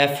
F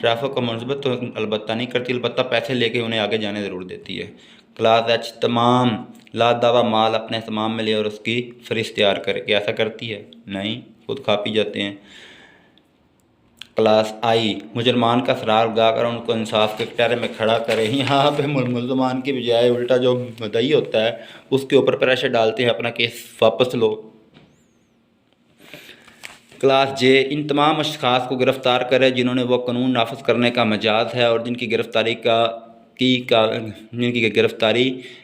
traffic کو منضبط تو البتہ نہیں کرتی، البتہ پیسے لے کے انہیں آگے جانے ضرور دیتی ہے۔ کلاس ایچ تمام لادعویٰ مال اپنے اہتمام میں لے اور اس کی فہرست تیار کرے، کیا ایسا کرتی ہے؟ نہیں، خود کھا پی جاتے ہیں۔ کلاس آئی مجرمان کا سراغ لگا کر ان کو انصاف کے کٹہرے میں کھڑا کرے۔ یہاں پہ ملزمان کی بجائے الٹا جو مدعی ہوتا ہے اس کے اوپر پریشر ڈالتے ہیں اپنا کیس واپس لو۔ کلاس جے ان تمام اشخاص کو گرفتار کرے جنہوں نے وہ قانون نافذ کرنے کا مجاز ہے اور جن کی گرفتاری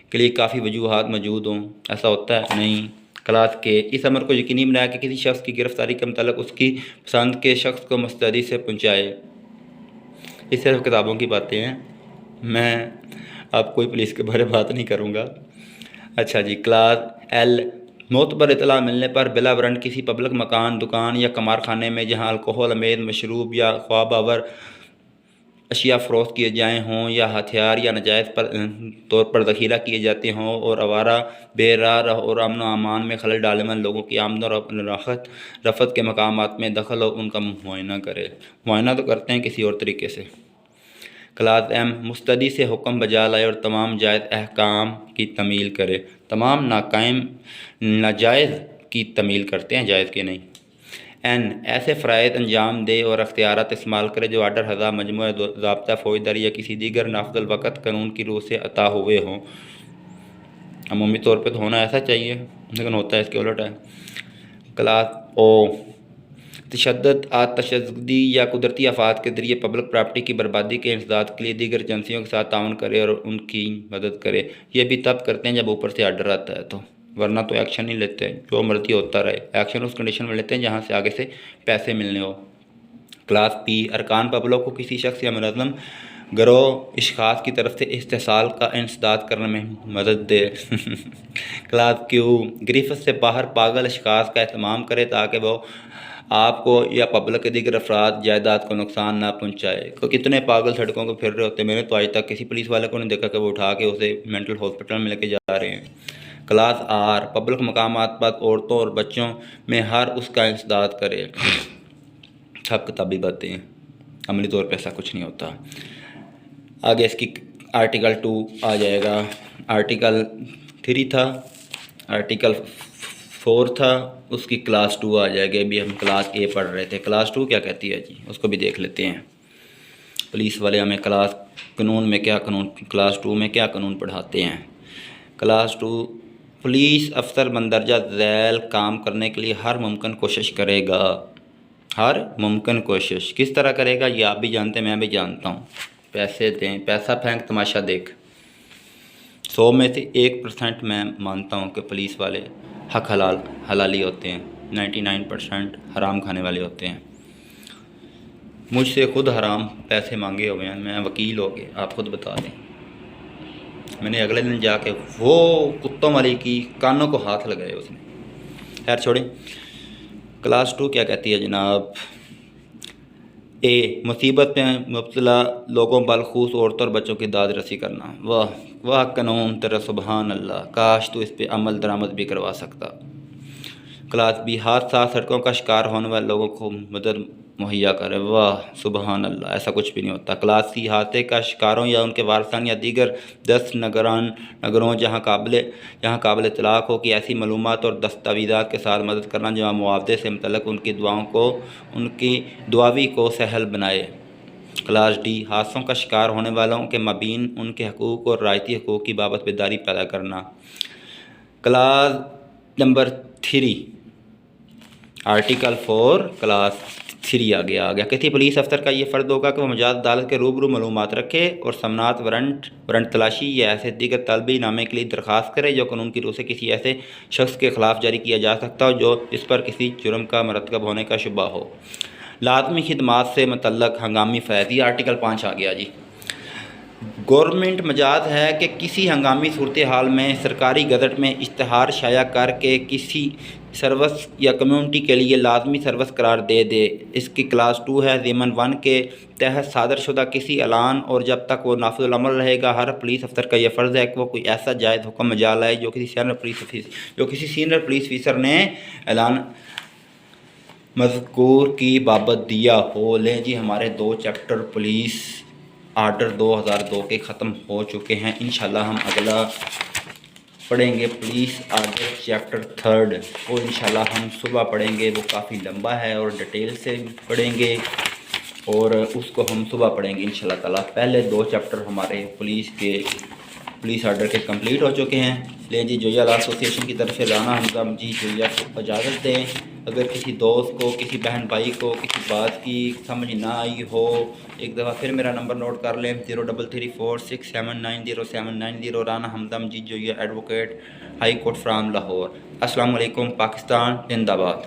کے لیے کافی وجوہات موجود ہوں۔ ایسا ہوتا ہے؟ نہیں۔ کلاس کے اس امر کو یقینی بنائے کہ کسی شخص کی گرفتاری کے متعلق اس کی پسند کے شخص کو مستعدی سے پہنچائے۔ اس صرف کتابوں کی باتیں ہیں، میں اب کوئی پولیس کے بارے بات نہیں کروں گا۔ اچھا جی، کلاس ایل معتبر اطلاع ملنے پر بلا وارنٹ کسی پبلک مکان، دکان یا قمار خانے میں جہاں الکحل آمیز مشروب یا خواب آور اشیاء فروخت کیے جائیں ہوں یا ہتھیار یا ناجائز طور پر ذخیرہ کیے جاتے ہوں اور آوارہ بے راہ اور امن و امان میں خلل ڈالنے والے لوگوں کی آمد و رفت کے مقامات میں دخل اور ان کا معائنہ کرے۔ معائنہ تو کرتے ہیں کسی اور طریقے سے۔ کلاس ایم مستدی سے حکم بجا لائے اور تمام جائز احکام کی تعمیل کرے۔ تمام ناجائز کی تعمیل کرتے ہیں، جائز کے نہیں۔ این ایسے فرائض انجام دے اور اختیارات استعمال کرے جو آرڈر ہزا مجموعہ ضابطہ فوجداری یا کسی دیگر نافذ الوقت قانون کی روح سے عطا ہوئے ہوں۔ عمومی طور پہ تو ہونا ایسا چاہیے لیکن ہوتا ہے اس کے الٹ ہے۔ کلاس او تشدد تشددی یا قدرتی آفات کے ذریعے پبلک پراپرٹی کی بربادی کے انسداد کے لیے دیگر ایجنسیوں کے ساتھ تعاون کرے اور ان کی مدد کرے۔ یہ بھی تب کرتے ہیں جب اوپر سے آرڈر آتا ہے تو، ورنہ تو ایکشن نہیں لیتے، جو مرضی ہوتا رہے۔ ایکشن اس کنڈیشن میں لیتے ہیں جہاں سے آگے سے پیسے ملنے ہو۔ کلاس پی ارکان پبلک کو کسی شخص یا منظم گروہ اشخاص کی طرف سے استحصال کا انسداد کرنے میں مدد دے۔ کلاس کیو گرفت سے باہر پاگل اشخاص کا اہتمام کرے تاکہ وہ آپ کو یا پبلک کے دیگر افراد جائیداد کو نقصان نہ پہنچائے۔ کتنے پاگل سڑکوں کو پھر رہے ہوتے ہیں، میں نے تو آج تک کسی پولیس والے کو نہیں دیکھا کہ وہ اٹھا کے اسے مینٹل ہاسپٹل میں لے کے جا رہے ہیں۔ کلاس آر پبلک مقامات پر عورتوں اور بچوں میں ہر اس کا انسداد کرے۔ سب کتابی باتیں ہیں، عملی طور پہ ایسا کچھ نہیں ہوتا۔ آگے اس کی آرٹیکل 2 آ جائے گا۔ آرٹیکل 3 تھا، آرٹیکل 4 تھا، اس کی کلاس 2 آ جائے گی۔ ابھی ہم کلاس اے پڑھ رہے تھے، کلاس 2 کیا کہتی ہے جی، اس کو بھی دیکھ لیتے ہیں۔ پولیس والے ہمیں کلاس قانون میں کیا قانون، کلاس 2 میں کیا قانون پڑھاتے ہیں۔ کلاس 2 پولیس افسر مندرجہ ذیل کام کرنے کے لیے ہر ممکن کوشش کرے گا۔ ہر ممکن کوشش کس طرح کرے گا یہ آپ بھی جانتے ہیں، میں بھی جانتا ہوں۔ پیسے دیں، پیسہ پھینک تماشا دیکھ۔ 100 میں سے 1% میں مانتا ہوں کہ پولیس والے حق حلالی ہوتے ہیں، 99% حرام کھانے والے ہوتے ہیں۔ مجھ سے خود حرام پیسے مانگے ہوئے ہیں، میں وکیل ہو گئے، آپ خود بتا دیں۔ میں نے اگلے دن جا کے وہ کتوں والی کی کانوں کو ہاتھ لگائے اس نے۔ خیر چھوڑیں۔ کلاس 2 کیا کہتی ہے جناب؟ اے مصیبت میں مبتلا لوگوں بالخصوص عورتوں اور بچوں کی داد رسی کرنا۔ واہ واہ قانون تیرا سبحان اللہ، کاش تو اس پہ عمل درآمد بھی کروا سکتا۔ کلاس بی حادثات سڑکوں کا شکار ہونے والے لوگوں کو مدد مہیا کرے۔ واہ سبحان اللہ، ایسا کچھ بھی نہیں ہوتا۔ کلاس سی حادثے کا شکاروں یا ان کے وارثان یا دیگر دست نگروں جہاں قابل اطلاق ہو کہ ایسی معلومات اور دستاویزات کے ساتھ مدد کرنا جو معاوضے سے متعلق ان کی دعاوی کو سہل بنائے۔ کلاس ڈی حادثوں کا شکار ہونے والوں کے مابین ان کے حقوق اور رعایتی حقوق کی بابت بیداری پیدا کرنا۔ کلاس نمبر 3 آرٹیکل 4 کلاس 3 آ گیا۔ کسی پولیس افسر کا یہ فرض ہوگا کہ وہ مجاز عدالت کے روبرو معلومات رکھے اور سمنات وارنٹ تلاشی یا ایسے دیگر طلبی نامے کے لیے درخواست کرے جو قانون کی روح سے کسی ایسے شخص کے خلاف جاری کیا جا سکتا ہو جو اس پر کسی جرم کا مرتکب ہونے کا شبہ ہو۔ لازمی خدمات سے متعلق ہنگامی فیض، یہ آرٹیکل 5 آ گیا جی۔ گورنمنٹ مجاز ہے کہ کسی ہنگامی صورتحال میں سرکاری گزٹ میں اشتہار شائع کر کے کسی سروس یا کمیونٹی کے لیے لازمی سروس قرار دے۔ اس کی کلاس 2 ہے۔ ضمن 1 کے تحت صادر شدہ کسی اعلان اور جب تک وہ نافذ العمل رہے گا ہر پولیس افسر کا یہ فرض ہے کہ وہ کوئی ایسا جائز حکم بجا لائے جو کسی سینئر پولیس افسر نے مذکور کی بابت دیا ہو۔ لیں جی ہمارے 2 چیپٹر پولیس آرڈر 2002 کے ختم ہو چکے ہیں۔ انشاءاللہ ہم اگلا پڑھیں گے پولیس آرڈر چیپٹر 3 وہ انشاءاللہ ہم صبح پڑھیں گے۔ وہ کافی لمبا ہے اور ڈیٹیل سے پڑھیں گے اور اس کو ہم صبح پڑھیں گے انشاءاللہ تعالیٰ۔ پہلے 2 چیپٹر ہمارے پولیس آرڈر کے کمپلیٹ ہو چکے ہیں۔ لیں جی جویا لا ایسوسیشن کی طرف سے رانا حمزہ جی جویا کو اجازت دیں۔ اگر کسی دوست کو، کسی بہن بھائی کو کسی بات کی سمجھ نہ آئی ہو، ایک دفعہ پھر میرا نمبر نوٹ کر لیں 033467900790 Rana Hamza ji Joya advocate high court from Lahore. السلام علیکم، پاکستان زندہ باد۔